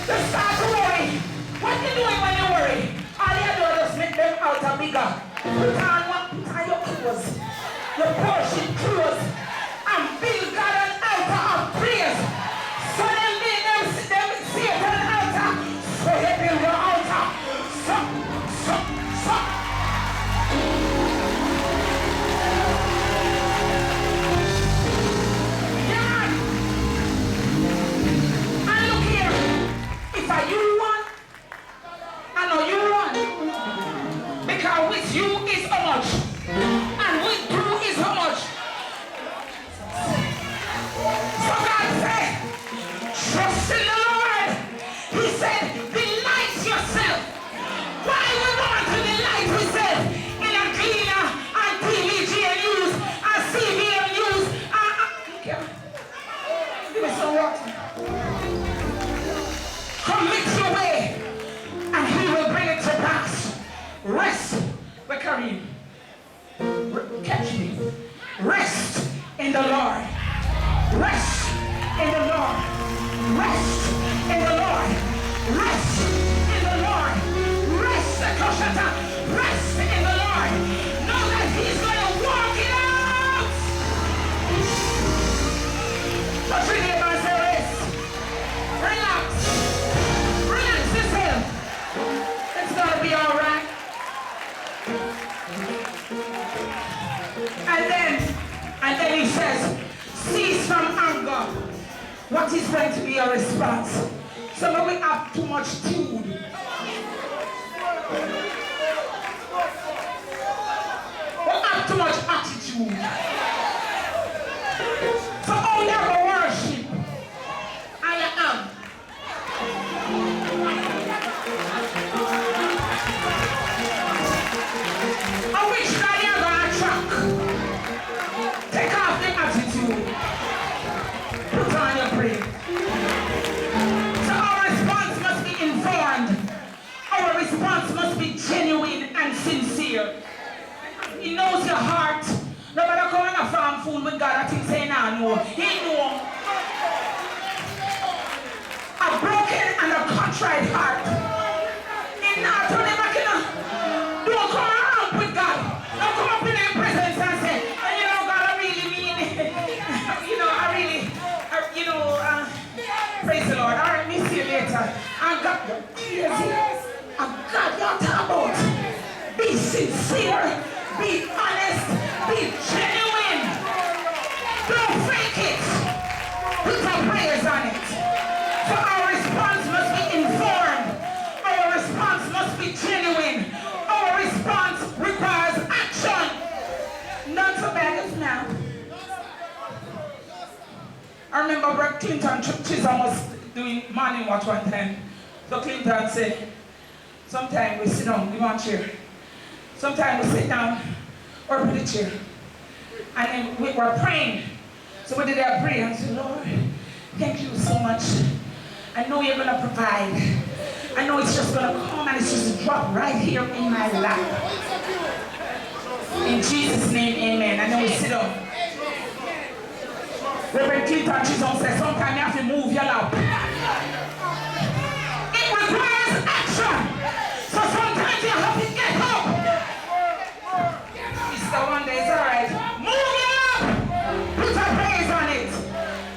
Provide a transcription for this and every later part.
Just start to worry. What you doing when you worry? All you do is make them altar bigger. Put on your clothes, your portion clothes, and build God an altar of praise. So them see it an altar. So they build your altar. So. Yeah. And look here. If you want, I know you want. Because with you is how much. And with you is how much. So God said, trust in the Lord. He said, delight yourself. Why we want to delight ourselves in a cleaner and TVG news and CBM news and give me some water. Commit your way and he will bring it to pass. Rest, but Kareem, catch me. Rest in the Lord. Rest in the Lord. Rest in the Lord. Rest in the Lord. Rest, Koshata. Rest in the Lord. Know that he's going to walk it out. What's your name? I say rest. Relax. Relax yourself. It's going to be all right. And then he says, cease from anger. What is going to be your response? Some of we have too much food. We have too much attitude. So all you have a worship. I am. On which God you are going to track? Take off the attitude. Put on your prayer. So our response must be informed. Our response must be genuine and sincere. He knows your heart. Nobody come in a farm fool with God. I think say nah, no. He know. A broken and a contrite heart. In not to never can. Don't come around with God. Don't come up in His presence and say, you know, God, I really mean it. You know, praise the Lord. All right, me see you later. I got your tears here. I got your tablet. Be sincere. Be honest. Be genuine. Don't fake it. Put our prayers on it. So our response must be informed. Our response must be genuine. Our response requires action. Not so bad as now. I remember Brett Clinton Chisholm was doing morning watch one time. So Clinton said, sometimes we sit down, we want chair. Sometimes we sit down or put a chair. And then we were praying. So we did our prayer and said, Lord, thank you so much. I know you're going to provide. I know it's just going to come and it's just drop right here in my lap. In Jesus' name, amen. And then we sit down. Reverend Clinton Chisholm says, sometimes you have to move your lap. It requires action. So sometimes you have to get up. Mr. One Day, it's all right. Move your lap. Put a praise on it.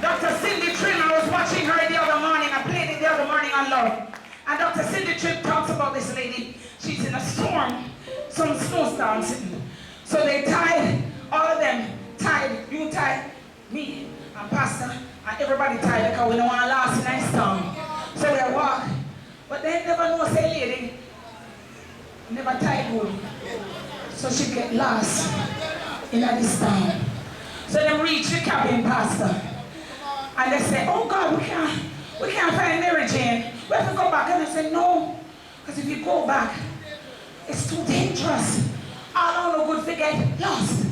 Dr. Cindy Trim, I was watching her the other morning. I played it the other morning on Love. And Dr. Cindy Trim talks about this lady. She's in a storm. Some snowstorm sitting. So they tied, all of them tied, you tied, me and Pastor, and everybody tied because we don't want to last in a storm. So they walk. But they never know, say lady, never tied good. So she get lost in this storm. So they reach the cabin, Pastor. And they say, oh God, we can't find Mary Jane. We have to go back. And they say, no, because if you go back, it's too dangerous. All no good to get lost.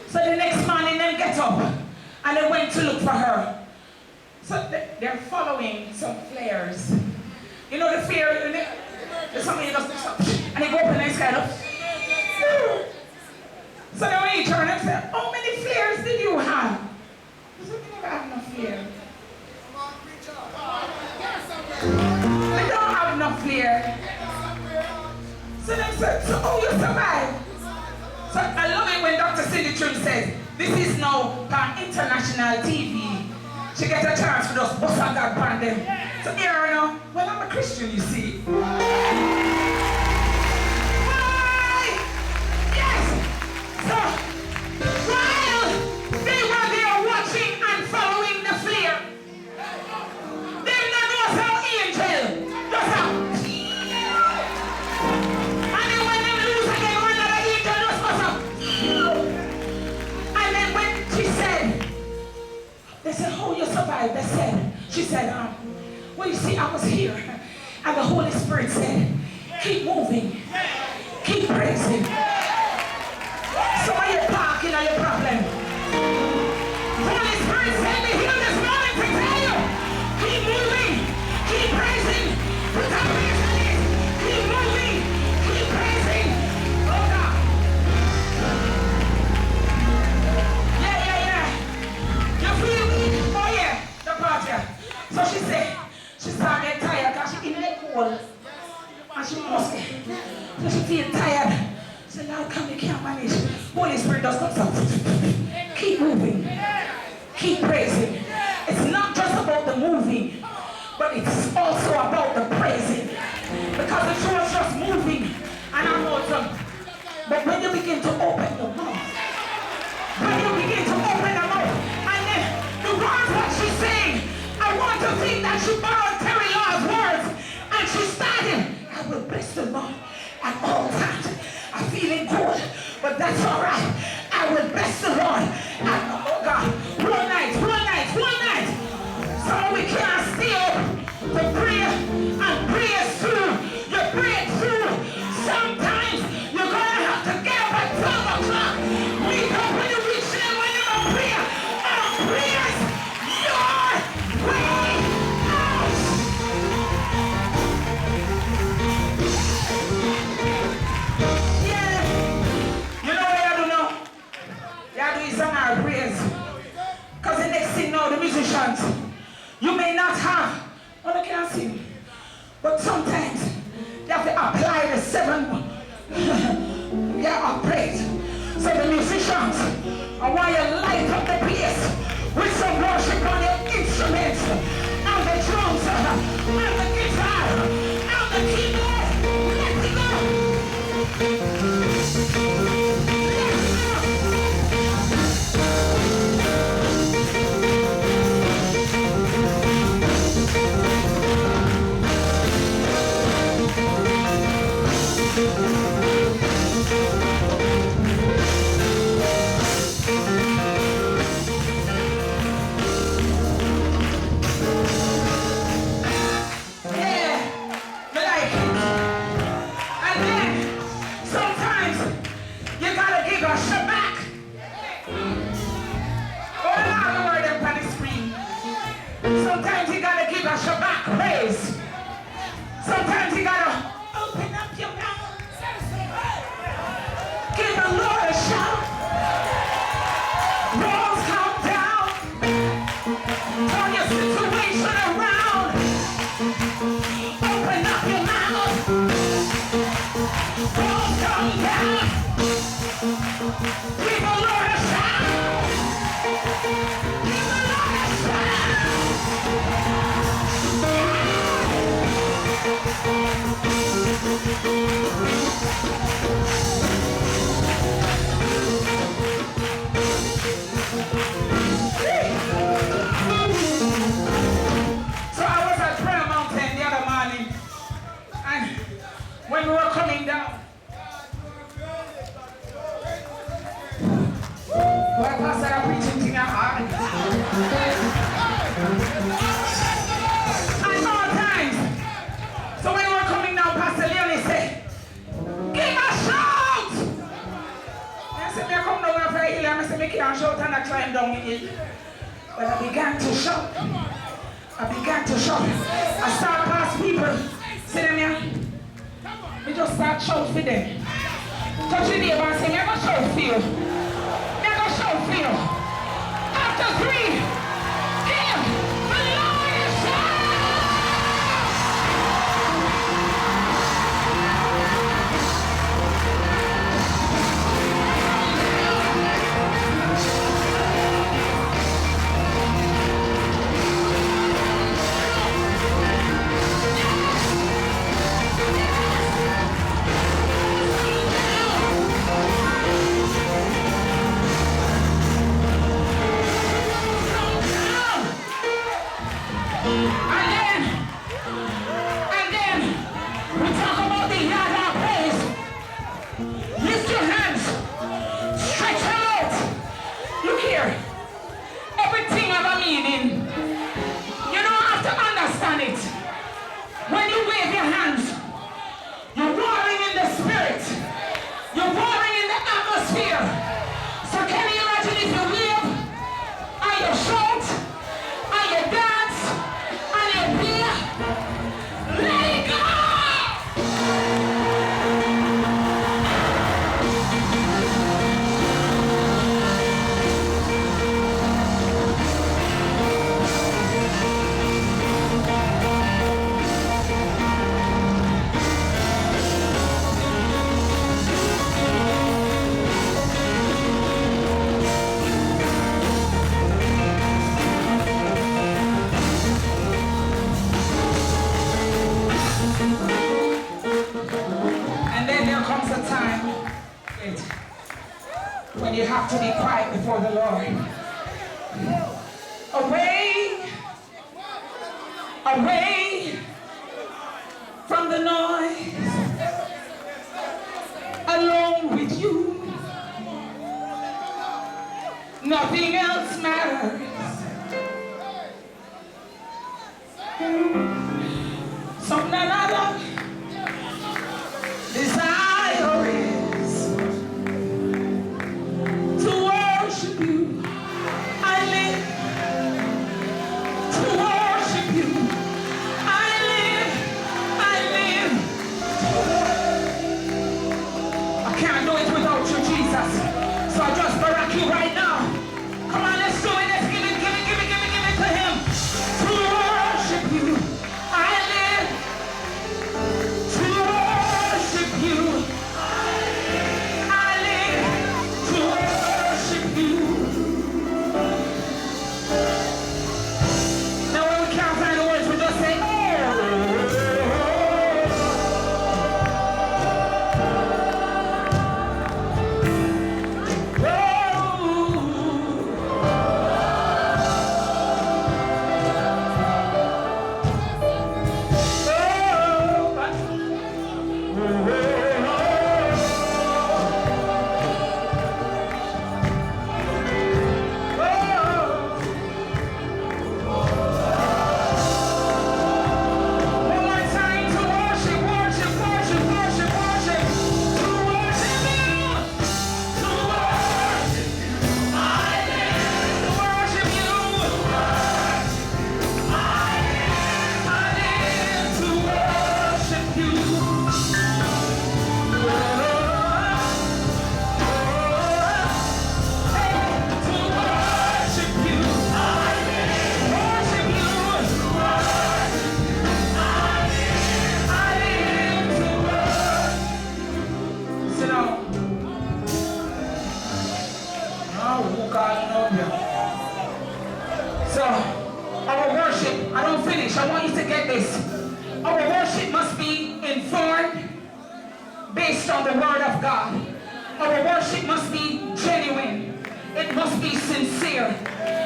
So the next morning they get up and they went to look for her. So they're following some flares. You know the flare, there's something that doesn't stop. And they go up and they kind of. So they reach her and they say, how many flares did you have? I said, I never had no flare. We don't have enough flare. So they said, so oh, you survive. So I love it when Dr. Cindy Trim says, this is now on international TV. She gets a chance for us, bust out that band them. So here, you know, well, I'm a Christian, you see. Why? Yes. So, while they were there watching and following the flare, they not know how angel, just how. And then when they lose again, one another angel just goes up. And then when she said, they said, oh, you survived. They said, she said, well, you see, I was here. And the Holy Spirit said, keep moving. Keep praising. Some of you parking on your problem. Holy Spirit sent me here this morning to tell you, keep moving. Keep praising. Put up your hands. Keep moving. Keep praising. Oh, God. Yeah. You feel me? Oh yeah, the part here. So she said, she started getting tired because she in the cold. And she must get. So she feel tired. She said, Lord, come, you can't manage. Holy Spirit does come stop. Keep moving. Keep praising. It's not just about the moving, but it's also about the praising. Because the church just moving and I'm awesome. But when you begin to open your mouth, when you begin to open your mouth, the words what she's saying, I want to think that she borrowed Terry Law's words and she started, I will bless the Lord at all times. I'm feeling good, but that's all right. I will bless the Lord at, oh God, one night. So we can't stay up to pray and pray through. You pray through. Sometimes you're going to have to get up at 12 o'clock. Wake up when you reach there when you're on prayer. And prayers your way out. Yeah. You know what I do now? You do is some our prayers. Because the next thing now, the musicians, you may not have, well, I can't sing, but sometimes you have to apply the 7 of praise. So the musicians, I want you to light up the place with some worship on your instruments, and the drums, and the guitar, and the keyboard. Let it go. Sometimes you gotta give a Shabbat praise. Sometimes you gotta open up your mouth. Give the Lord a shout. Walls come down. Turn your situation around. Open up your mouth. Walls come down. Give the Lord a shout. Give the Lord a shout. So I was at Prayer Mountain the other morning, and when we were coming down, well, Pastor, I'm preaching to your heart. At all times. So when we were coming down, Pastor Leonie said, give a shout! I said, I come down and pray here. I said, I can't shout and I climb down the hill. But I began to shout. I start past people. See them here? We just start shout for them. Touch your neighbor and say, I'm going to shout for you. After 3, give the Lord a shout! have to be quiet before the Lord. Away from the noise, alone with you. Nothing else matters. Some another desire is to worship you. I live to worship you. I live I can't do it without you, Jesus. So I just barack you right now. Come on, let's do it. Let's give it to him. To worship you. I live to worship you. I live to worship you. Now when we can't find the words, we just say, oh. So, our worship, I don't finish, I want you to get this. Our worship must be informed based on the word of God. Our worship must be genuine. It must be sincere.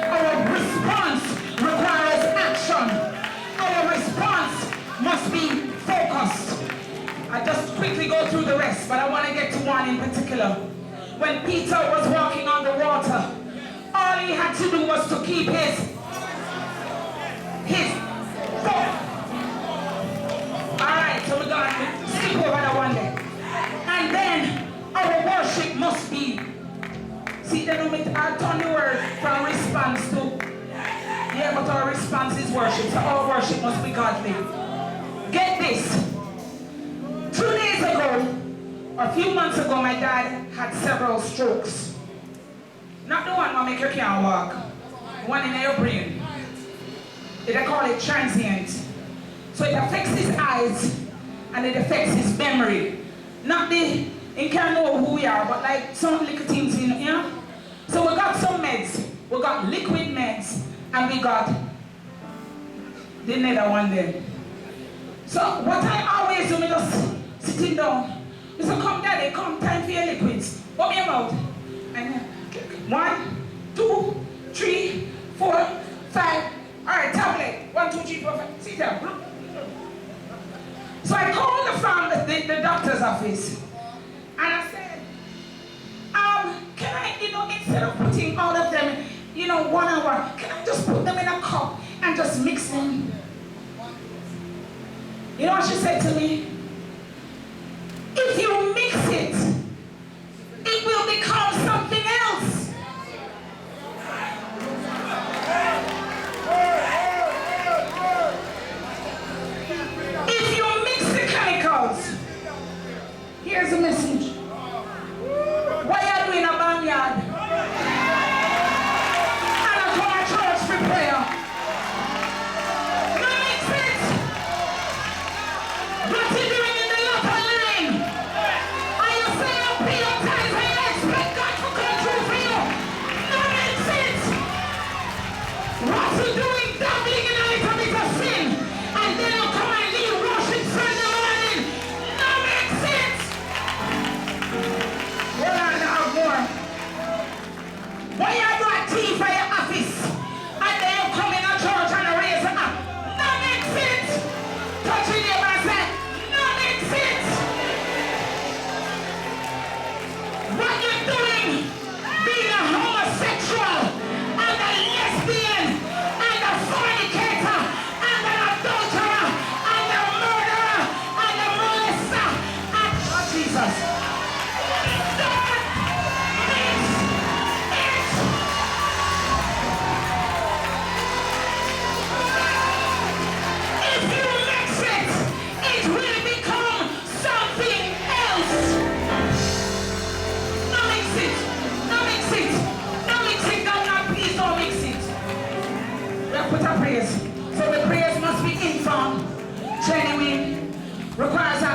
Our response requires action. Our response must be focused. I just quickly go through the rest, but I want to get to one in particular. When Peter was walking on the water, all he had to do was to keep his foot. Alright, so we're going to skip over that one day. And then our worship must be, see, they don't make I turn the word from response to, yeah, but our response is worship. So our worship must be godly. Get this. 2 days ago, a few months ago, my dad had several strokes. Not the one that make you can't walk. The one in your brain. They call it transient. So it affects his eyes and it affects his memory. Not the, he can't know who we are, but like some little things, you know? So we got some meds. We got liquid meds and we got the nether one there. So what I always do, me just sitting down. I say, come daddy, come, time for your liquids. Open your mouth. And 1, 2, 3, 4, 5. Alright, tablet. 1, 2, 3, 4, 5. Sit down. So I called from the doctor's office. And I said, can I, instead of putting all of them, 1 hour, can I just put them in a cup and just mix them? You know what she said to me? If you mix it, it will become something else. If you mix the chemicals, here's a message. What are you doing in a barnyard? And I come to church for prayer. No mix it. But it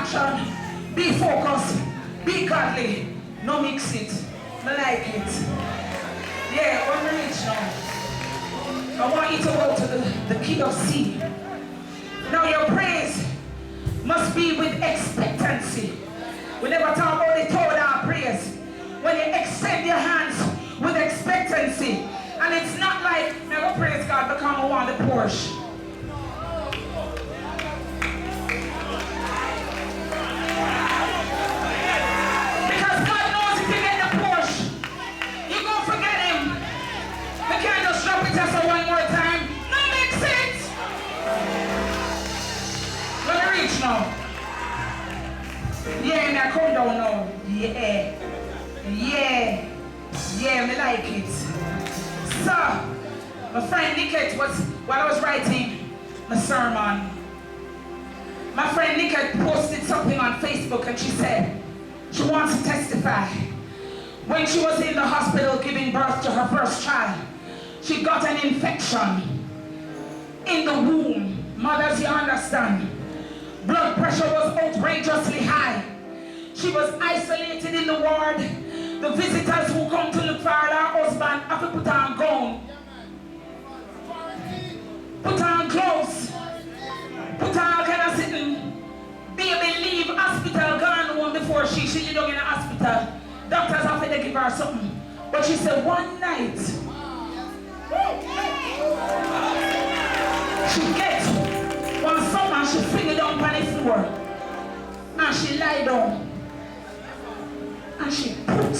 distraction. Be focused. Be godly. No mix it. I like it. Yeah, when we reach now, I want you to go to the key of C. Now your praise must be with expectancy. We never talk about the total praise. When you extend your hands with expectancy, and it's not like, never praise God because I want the Porsche. Because God knows if you get the Porsche, you're going to forget him. We can't just drop it just one more time. No, make sense. Let me reach now. Yeah, now come down now. Yeah. Yeah, me like it. So, my friend Niket was, while I was writing my sermon, my friend Niket posted something on Facebook and she said she wants to testify. When she was in the hospital giving birth to her first child, she got an infection in the womb. Mothers, you understand. Blood pressure was outrageously high. She was isolated in the ward. The visitors who come to look for her husband have to put on gown, put on gloves, put on kind of sitting. Baby leave hospital, gone home before she lived down in the hospital. Doctors have to give her something. But she said one night, she gets one summer, she fling it down on the floor. And she lie down. And she put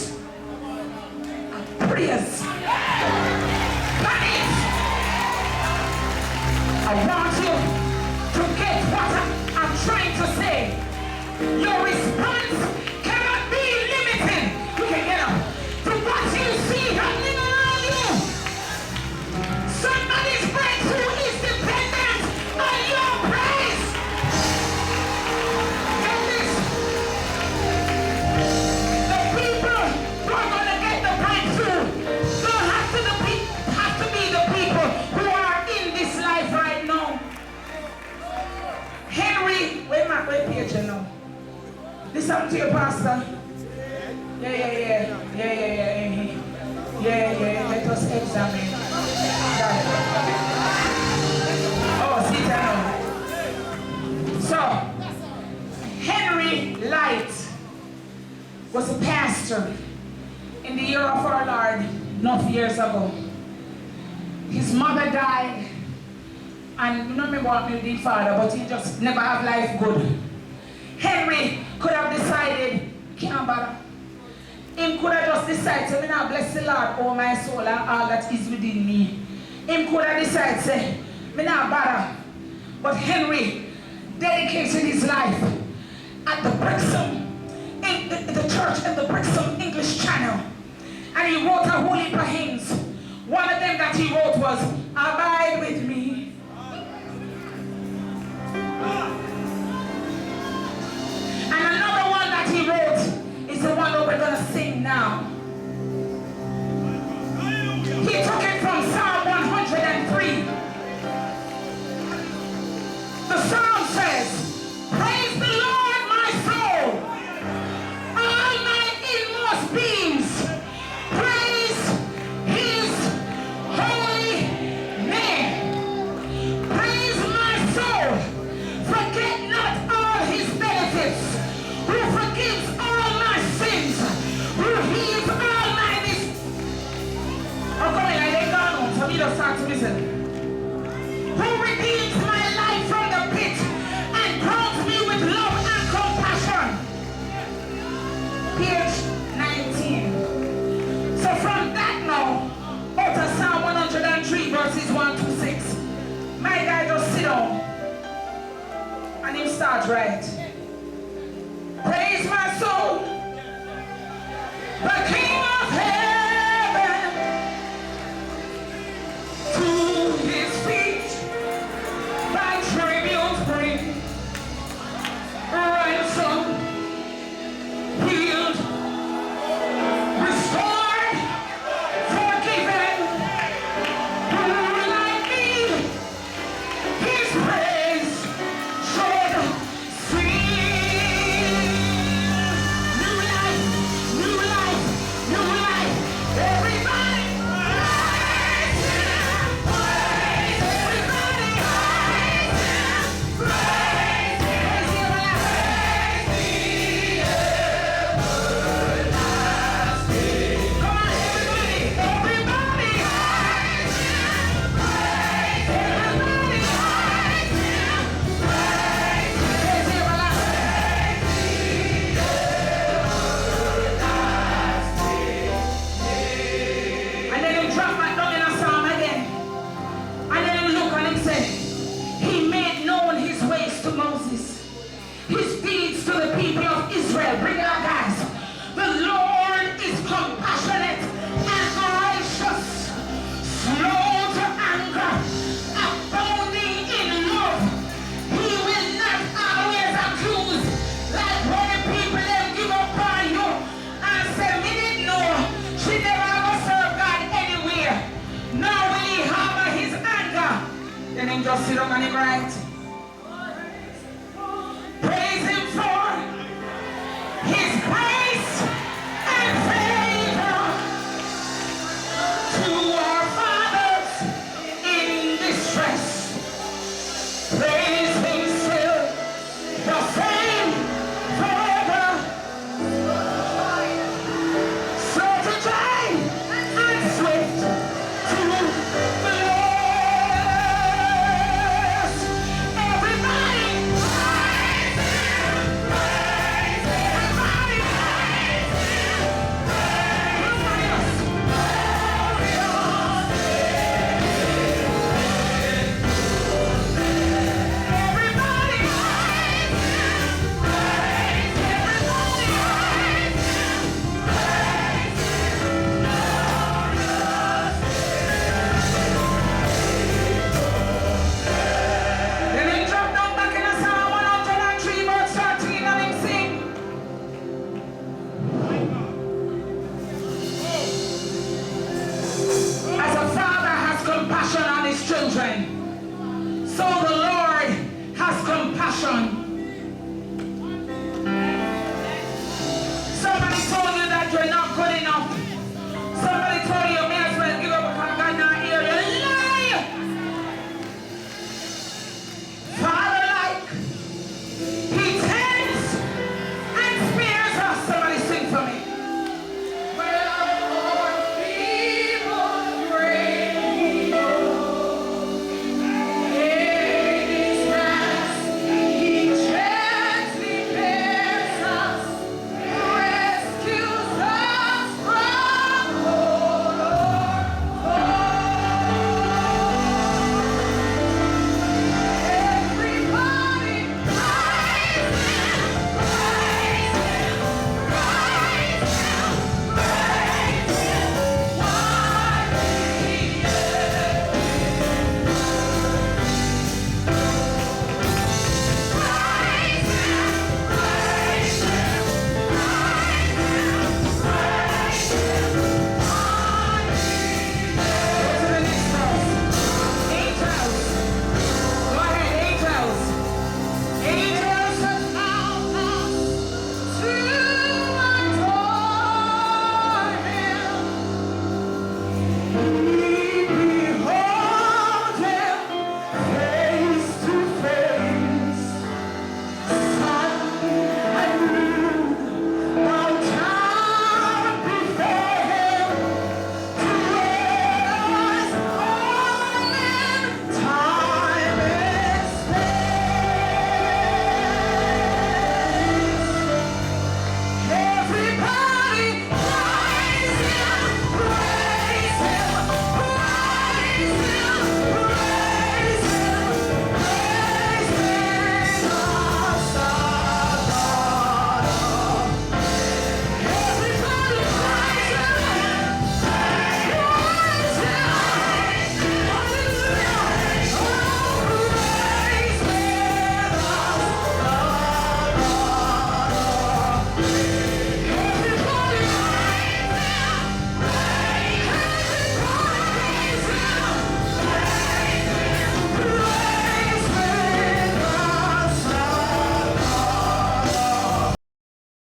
a praise on it. I want you to get what I'm trying to say. Your response cannot be limited. You can get up to what you see happening around you. Somebody's breakthrough is dependent on your praise. Get this. The people who are going to get the breakthrough don't have to be the people who are in this life right now. Henry, wait page now. Listen to your pastor. Yeah. Let us examine. Oh, sit down. So, Henry Light was a pastor in the year of our Lord, enough years ago. His mother died, and you don't remember what he did, father, but he just never had life good. Henry could have decided, can't bother. Him could have just decided, say, now bless the Lord, oh my soul, and all that is within me. Him could have decided, say, me not bother. But Henry dedicated his life at the Brixham, in the church in the Brixham English Channel. And he wrote a whole heap of hymns. One of them that he wrote was, Abide with me. And another one that he wrote is the one that we're going to sing now. He took it from Psalm 103. The psalm says, Praise the Lord, my soul, all my inmost beings, praise his holy name. Praise my soul, forget not all his benefits, who forgives all my sins, who heals all my I'm coming, I lay down on, so me just start to listen. Who redeems my life from the pit and crowns me with love and compassion. Page 19. So from that now, out of Psalm 103 verses 1 to 6, my guy just sit down and him start right. Praise my soul, the King of heaven, to his feet by tribute bring, ransom, healed, restored, forgiven. Who like me, his praise should sing. just sit down on him right.